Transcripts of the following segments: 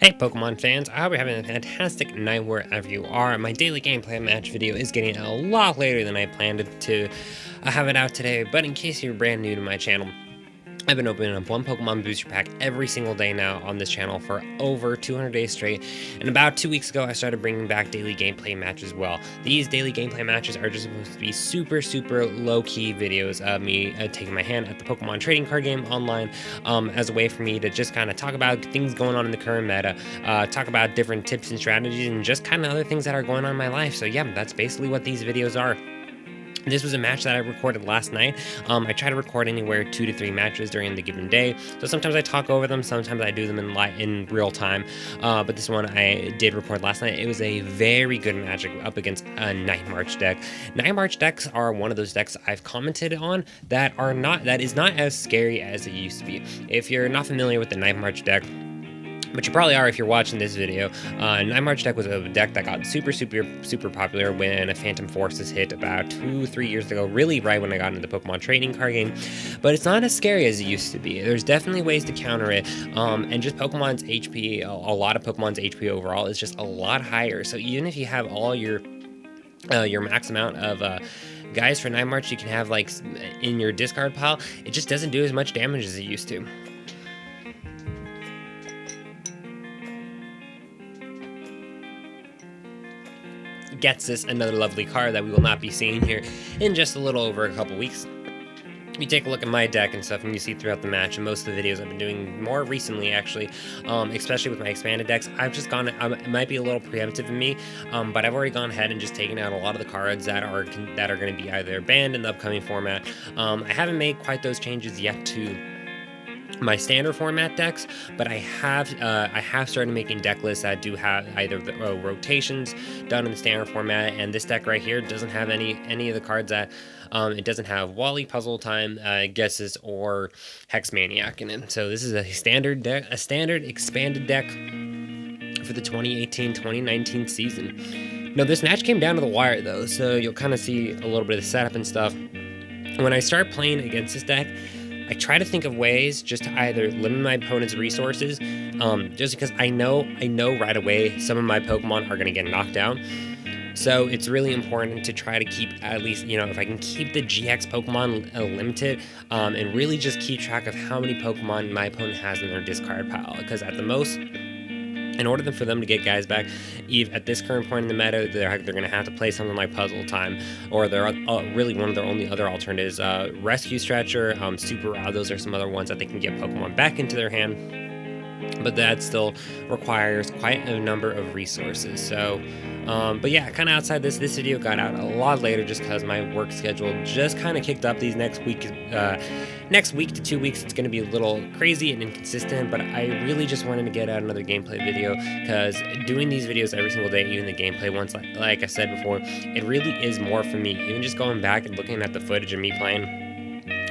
Hey Pokemon fans, I hope you're having a fantastic night wherever you are. My daily gameplay match video is getting a lot later than I planned it to have it out today, but in case you're brand new to my channel, I've been opening up one Pokemon booster pack every single day now on this channel for over 200 days straight, and about 2 weeks ago I started bringing back daily gameplay matches as well. These daily gameplay matches are just supposed to be super low-key videos of me taking my hand at the Pokemon trading card game online as a way for me to just kind of talk about things going on in the current meta, talk about different tips and strategies, and just kind of other things that are going on in my life. So yeah, that's basically what these videos are. This was a match that I recorded last night. I try to record anywhere 2 to 3 matches during the given day. So sometimes I talk over them, sometimes I do them in real time. But this one I did record last night. It was a very good match up against a Night March deck. Night March decks are one of those decks I've commented on that is not as scary as it used to be. If you're not familiar with the Night March deck, but you probably are if you're watching this video. Night March deck was a deck that got super popular when a Phantom Forces hit about 2-3 years ago, really right when I got into the Pokemon trading card game. But it's not as scary as it used to be. There's definitely ways to counter it, and just Pokemon's HP, a lot of Pokemon's HP overall is just a lot higher. So even if you have all your max amount of guys for Night March you can have like in your discard pile, it just doesn't do as much damage as it used to. Gets this another lovely card that we will not be seeing here in just a little over a couple weeks. You take a look at my deck and stuff, and you see throughout the match, and most of the videos I've been doing more recently, actually, especially with my expanded decks, I've just gone. It might be a little preemptive in me, but I've already gone ahead and just taken out a lot of the cards that are going to be either banned in the upcoming format. I haven't made quite those changes yet to my standard format decks, but I have started making deck lists that do have either the rotations done in the standard format, and this deck right here doesn't have any of the cards that it doesn't have Wally, Puzzle Time, Guesses, or Hex Maniac in it. So this is a standard expanded deck for the 2018-2019 season. Now this match came down to the wire though, so you'll kind of see a little bit of the setup and stuff. When I start playing against this deck, I try to think of ways just to either limit my opponent's resources, just because I know right away some of my Pokemon are going to get knocked out. So it's really important to try to keep at least, if I can keep the GX Pokemon limited, and really just keep track of how many Pokemon my opponent has in their discard pile. Because at the most, in order for them to get guys back, at this current point in the meta, they're going to have to play something like Puzzle Time, or they're really one of their only other alternatives, Rescue Stretcher, Super Rod. Those are some other ones that they can get Pokemon back into their hand, but that still requires quite a number of resources. So, but yeah, kind of outside this video got out a lot later just because my work schedule just kind of kicked up these next week to 2 weeks. It's going to be a little crazy and inconsistent, but I really just wanted to get out another gameplay video because doing these videos every single day, even the gameplay ones, like I said before, it really is more for me. Even just going back and looking at the footage of me playing,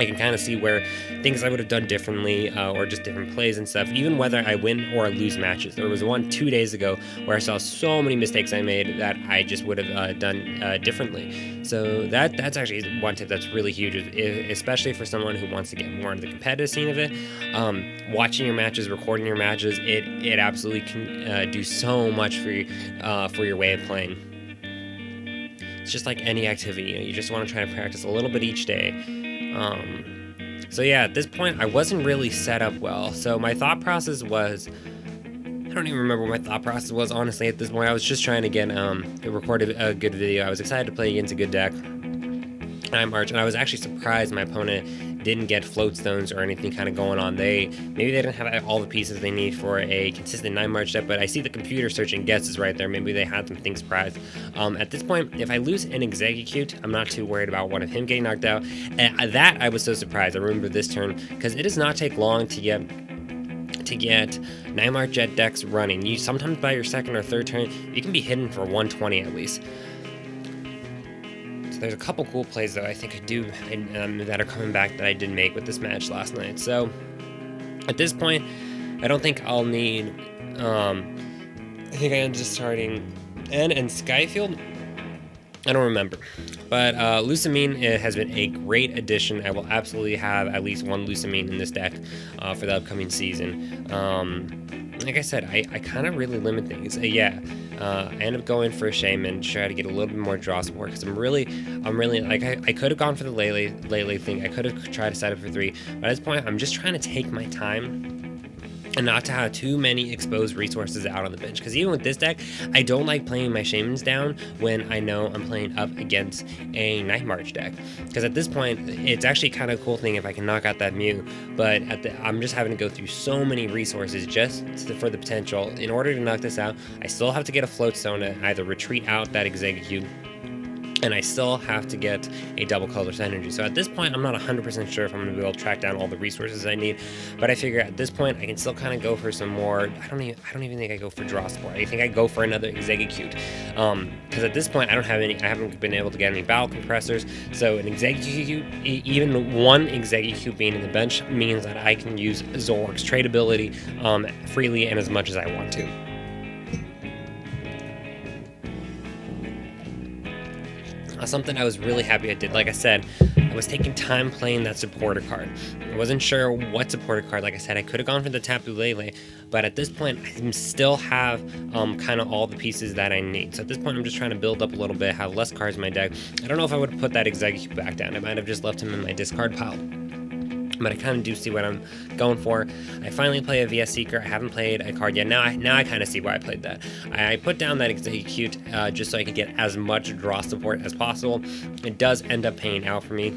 I can kind of see where things I would have done differently, or just different plays and stuff, even whether I win or lose matches. There was one 2 days ago where I saw so many mistakes I made that I just would have done differently. So that's actually one tip that's really huge, especially for someone who wants to get more into the competitive scene of it. Watching your matches, recording your matches, it absolutely can do so much for your way of playing. It's just like any activity, you just want to try to practice a little bit each day. So yeah, at this point I wasn't really set up well. So my thought process was, I don't even remember what my thought process was, honestly. At this point I was just trying to get record a good video. I was excited to play against a good deck, Night March, and I was actually surprised my opponent didn't get float stones or anything kind of going on. Maybe they didn't have all the pieces they need for a consistent Night March deck, but I see the computer searching guesses right there. Maybe they had some things prized. At this point, if I lose an Execute, I'm not too worried about one of him getting knocked out. And that I was so surprised. I remember this turn because it does not take long to get Night March Jet decks running. You sometimes by your second or third turn, you can be hidden for 120 at least. There's a couple cool plays that I think I do that are coming back that I didn't make with this match last night. So at this point, I don't think I'll need. I think I am just starting N and Skyfield. I don't remember, but Lucamine has been a great addition. I will absolutely have at least one Lucamine in this deck for the upcoming season. like I said, I kind of really limit things. I end up going for a Shaman to try to get a little bit more draw support, because I'm really like, I could have gone for the Lele thing. I could have tried to set up for 3, but at this point, I'm just trying to take my time and not to have too many exposed resources out on the bench. Because even with this deck, I don't like playing my Shamans down when I know I'm playing up against a Night March deck. Because at this point, it's actually kind of a cool thing if I can knock out that Mew, but I'm just having to go through so many resources just for the potential. In order to knock this out, I still have to get a Float Stone to either retreat out that Exeggutor, and I still have to get a double colorless energy. So at this point, I'm not 100% sure if I'm going to be able to track down all the resources I need, but I figure at this point, I can still kind of go for some more. I don't even think I go for draw support. I think I go for another Exeggutor, because at this point, I haven't been able to get any battle compressors. So an Exeggutor, even one Exeggutor being in the bench, means that I can use Zoroark's trade ability freely and as much as I want to. Something I was really happy I did. Like I said, I was taking time playing that supporter card. I wasn't sure what supporter card. Like I said, I could have gone for the Tapu Lele, but at this point, I still have kind of all the pieces that I need. So at this point, I'm just trying to build up a little bit, have less cards in my deck. I don't know if I would have put that Exeggutor back down. I might have just left him in my discard pile. But I kind of do see what I'm going for. I finally play a VS Seeker. I haven't played a card yet. Now I kind of see why I played that. I put down that Exeggutor just so I could get as much draw support as possible. It does end up paying out for me,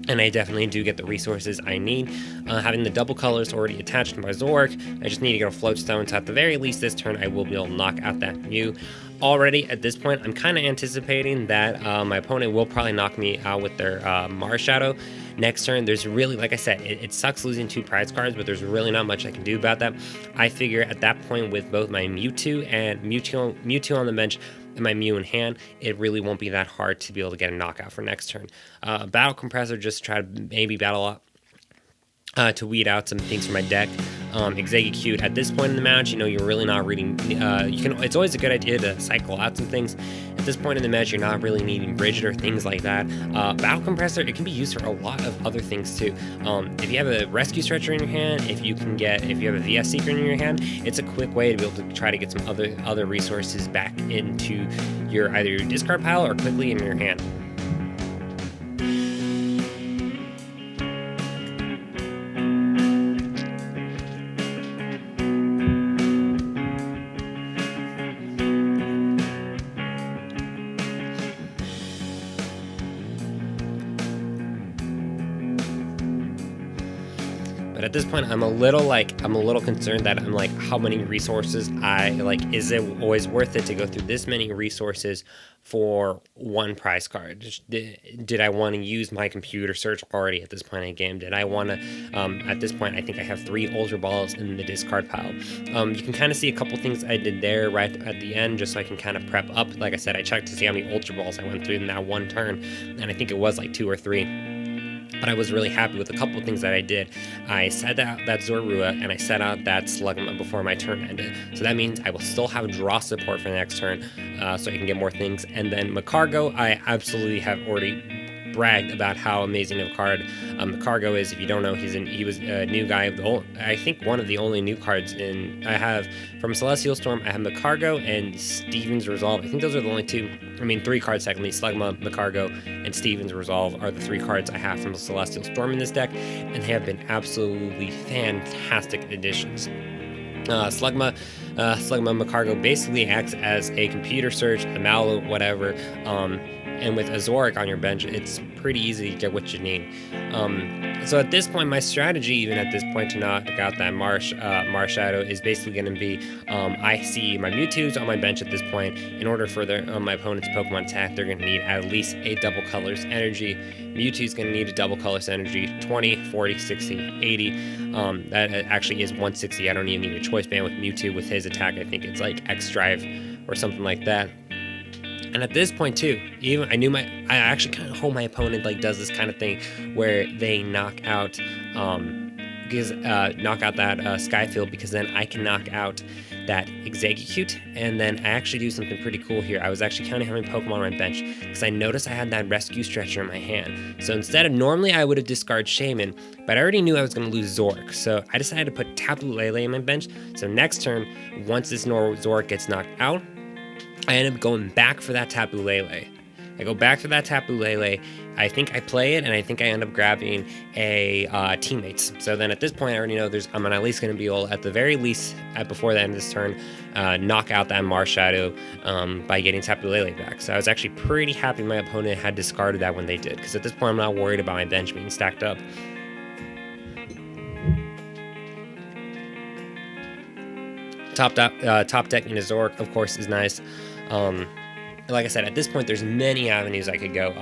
and I definitely do get the resources I need. Having the double colors already attached to my Zoroark, I just need to get a Float Stone, so at the very least this turn I will be able to knock out that Mew. Already at this point, I'm kind of anticipating that my opponent will probably knock me out with their Marshadow. Next turn, there's really, like I said, it sucks losing 2 prize cards, but there's really not much I can do about that. I figure at that point, with both my Mewtwo and Mewtwo on the bench and my Mew in hand, it really won't be that hard to be able to get a knockout for next turn. Battle Compressor, just to try to maybe battle up to weed out some things from my deck. Exeggutor, at this point in the match, you're really not reading. It's always a good idea to cycle out some things. At this point in the match, you're not really needing Rigid or things like that. Battle Compressor, it can be used for a lot of other things too. If you have a Rescue Stretcher in your hand, if you have a VS Seeker in your hand, it's a quick way to be able to try to get some other resources back into either your discard pile or quickly in your hand. But at this point, I'm a little concerned that I'm like, how many resources is it always worth it to go through this many resources for one prize card? Did I want to use my computer search already at this point in the game? Did I want to, at this point, I think I have 3 Ultra Balls in the discard pile. You can kind of see a couple things I did there right at the end, just so I can kind of prep up. Like I said, I checked to see how many Ultra Balls I went through in that one turn, and I think it was like 2 or 3. But I was really happy with a couple of things that I did. I set out that Zorua, and I set out that Slugma before my turn ended. So that means I will still have draw support for the next turn, so I can get more things. And then Macargo, I absolutely have already bragged about how amazing of a card Macargo is. If you don't know, he was a new guy. I think one of the only new cards I have from Celestial Storm. I have Macargo and Steven's Resolve. I think those are the only 3 cards technically. Slugma, Macargo, and Steven's Resolve are the 3 cards I have from Celestial Storm in this deck, and they have been absolutely fantastic additions. Slugma Macargo basically acts as a computer search, a mallow, whatever, and with a Zoroark on your bench, it's pretty easy to get what you need. So at this point, my strategy, even at this point, to knock out that Marshadow is basically going to be, I see my Mewtwo's on my bench at this point. In order for my opponent's Pokemon attack, they're going to need at least a double colors energy. Mewtwo's going to need a double colors energy, 20, 40, 60, 80. That actually is 160. I don't even need a choice band with Mewtwo. With his attack, I think it's like X Drive or something like that. And at this point too, I actually kind of hope my opponent does this kind of thing where they knock out because knock out that Skyfield, because then I can knock out that Exegcute, and then I actually do something pretty cool here. I was actually counting how many Pokemon on my bench, because I noticed I had that Rescue Stretcher in my hand. So instead of, normally I would have discarded Shaman, but I already knew I was going to lose Zoroark, so I decided to put Tapu Lele in my bench. So next turn, once this Zoroark gets knocked out, I end up going back for that Tapu Lele. I go back for that Tapu Lele, I think I play it, and I think I end up grabbing a Teammates. So then at this point, I already know I'm at least going to be able, at the very least, before the end of this turn, knock out that Marshadow by getting Tapu Lele back. So I was actually pretty happy my opponent had discarded that when they did, because at this point, I'm not worried about my bench being stacked up. Top decking a Zoroark, of course, is nice. Like I said, at this point, there's many avenues I could go.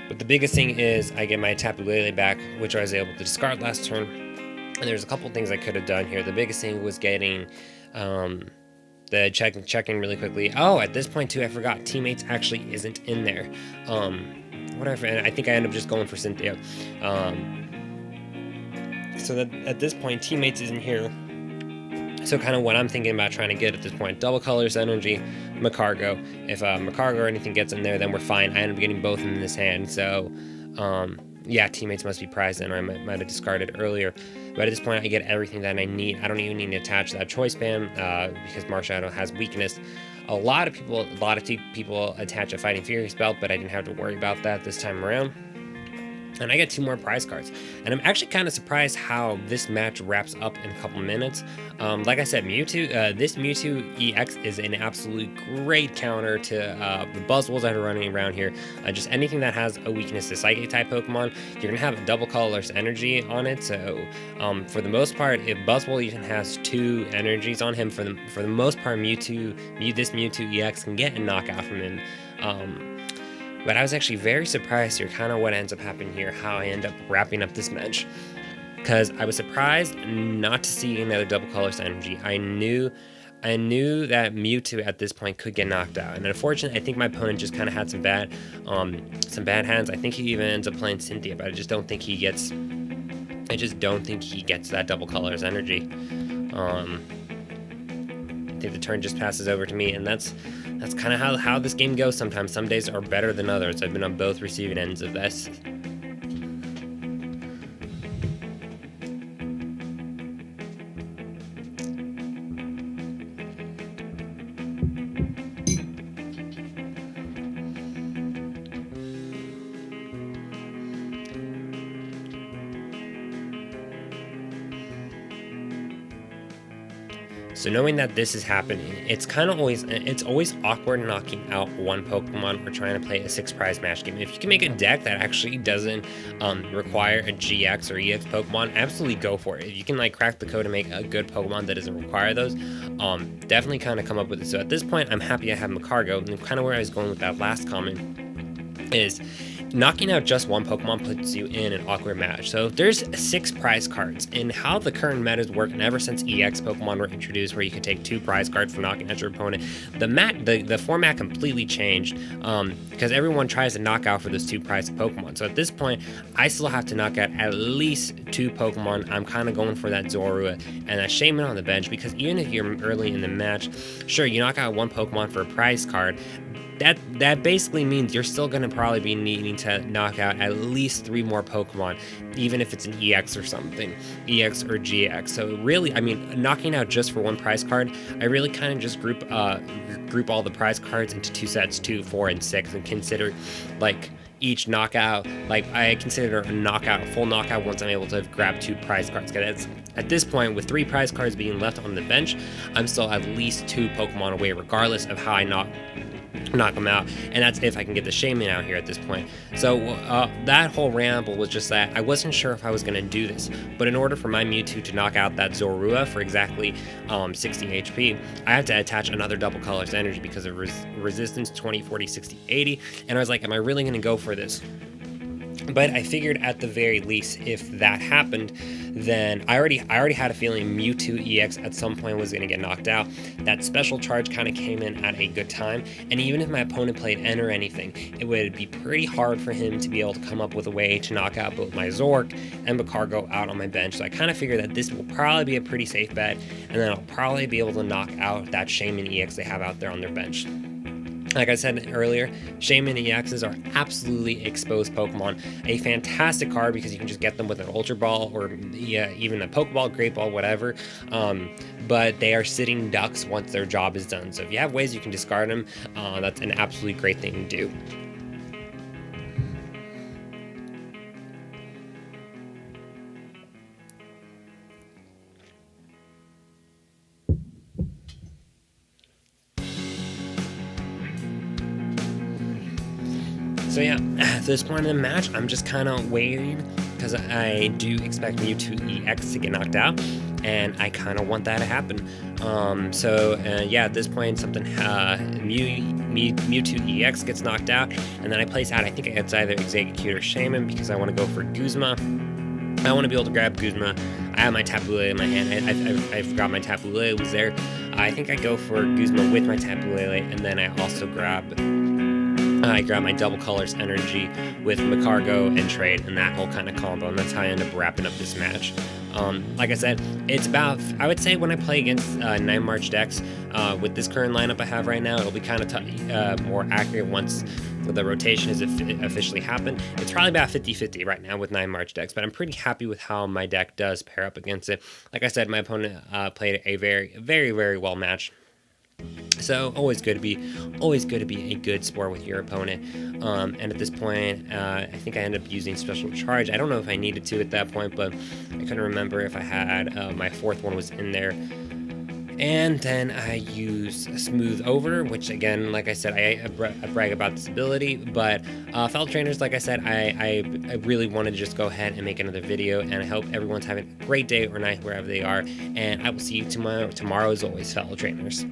But the biggest thing is I get my Tapu Lele back, which I was able to discard last turn. And there's a couple things I could have done here. The biggest thing was getting the checking really quickly. Oh, at this point, too, I forgot. Teammates actually isn't in there. Whatever. And I think I end up just going for Cynthia. So that at this point, Teammates isn't here. So kind of what I'm thinking about trying to get at this point, Double Colors Energy, Magcargo. If Magcargo or anything gets in there, then we're fine. I end up getting both in this hand. So yeah, Teammates must be prized in, or I might have discarded earlier. But at this point, I get everything that I need. I don't even need to attach that Choice Band because Marshadow has weakness. A lot of people attach a Fighting Fury belt, but I didn't have to worry about that this time around. And I get 2 more prize cards. And I'm actually kind of surprised how this match wraps up in a couple minutes. Like I said, Mewtwo, this Mewtwo EX is an absolute great counter to the Buzzwoles that are running around here. Just anything that has a weakness to Psychic type Pokemon, you're going to have a Double Colors Energy on it. So for the most part, if Buzzwole even has 2 energies on him, for the most part, this Mewtwo EX can get a knockout from him. But I was actually very surprised here, kind of what ends up happening here, how I end up wrapping up this match. Because I was surprised not to see another Double Colors Energy. I knew that Mewtwo at this point could get knocked out. And unfortunately, I think my opponent just kind of had some bad hands. I think he even ends up playing Cynthia, but I just don't think he gets that Double Colors Energy. I think the turn just passes over to me, and that's kind of how this game goes sometimes. Some days are better than others. I've been on both receiving ends of this. So knowing that this is happening, it's always awkward knocking out one Pokemon or trying to play a 6 prize match game. If you can make a deck that actually doesn't require a GX or EX Pokemon, absolutely go for it. If you can crack the code to make a good Pokemon that doesn't require those, definitely kind of come up with it. So at this point, I'm happy I have Magcargo, and kind of where I was going with that last comment is knocking out just one Pokemon puts you in an awkward match. So there's 6 prize cards, and how the current metas work, and ever since EX Pokemon were introduced, where you can take 2 prize cards for knocking out your opponent, the format completely changed because everyone tries to knock out for those 2 prize Pokemon. So at this point, I still have to knock out at least 2 Pokemon. I'm kind of going for that Zoroark and that Shaman on the bench, because even if you're early in the match, sure, you knock out one Pokemon for a prize card, that basically means you're still going to probably be needing to knock out at least 3 more Pokemon, even if it's an EX or something, EX or GX. So really, I mean, knocking out just for 1 prize card, I really kind of just group all the prize cards into 2 sets, 2, 4, and 6, and consider each knockout, I consider a full knockout once I'm able to grab 2 prize cards. Because at this point, with 3 prize cards being left on the bench, I'm still at least 2 Pokemon away, regardless of how I knock them out, and that's if I can get the Shaman out here at this point. So that whole ramble was just that I wasn't sure if I was going to do this, but in order for my Mewtwo to knock out that Zoroark for exactly 60 HP, I had to attach another Double Colors Energy because of resistance 20, 40, 60, 80, and I was like, am I really going to go for this? But I figured at the very least, if that happened, then I already had a feeling Mewtwo EX at some point was going to get knocked out. That special charge kind of came in at a good time, and even if my opponent played N or anything, it would be pretty hard for him to be able to come up with a way to knock out both my Zoroark and PTCGO out on my bench. So I kind of figured that this will probably be a pretty safe bet, and then I'll probably be able to knock out that Shaman EX they have out there on their bench. Like I said earlier, Shaman EXs are absolutely exposed Pokemon. A fantastic card because you can just get them with an Ultra Ball or even a Pokeball, Great Ball, whatever. But they are sitting ducks once their job is done. So if you have ways you can discard them, that's an absolutely great thing to do. So yeah, at this point in the match, I'm just kind of waiting because I do expect Mewtwo EX to get knocked out, and I kind of want that to happen. Yeah, at this point, something Mewtwo EX gets knocked out, and then I place out. I think it's either Exeggcute or Shaman because I want to go for Guzma. I want to be able to grab Guzma. I have my Tapu Lele in my hand. I forgot my Tapu Lele was there. I think I go for Guzma with my Tapu Lele, and then I also grab my Double Colors Energy with PTCGO and trade, and that whole kind of combo, and that's how I end up wrapping up this match. Like I said, it's about, I would say when I play against 9 March decks, with this current lineup I have right now, it'll be kind of more accurate once the rotation has officially happened. It's probably about 50-50 right now with 9 March decks, but I'm pretty happy with how my deck does pair up against it. Like I said, my opponent played a very well match. So always good to be a good sport with your opponent. And at this point, I think I ended up using special charge. I don't know if I needed to at that point, but I couldn't remember if I had my fourth one was in there. And then I use Smooth Over, which again, like I said, I brag about this ability, but fellow trainers, like I said, I really wanted to just go ahead and make another video, and I hope everyone's having a great day or night wherever they are, and I will see you tomorrow as always, fellow trainers.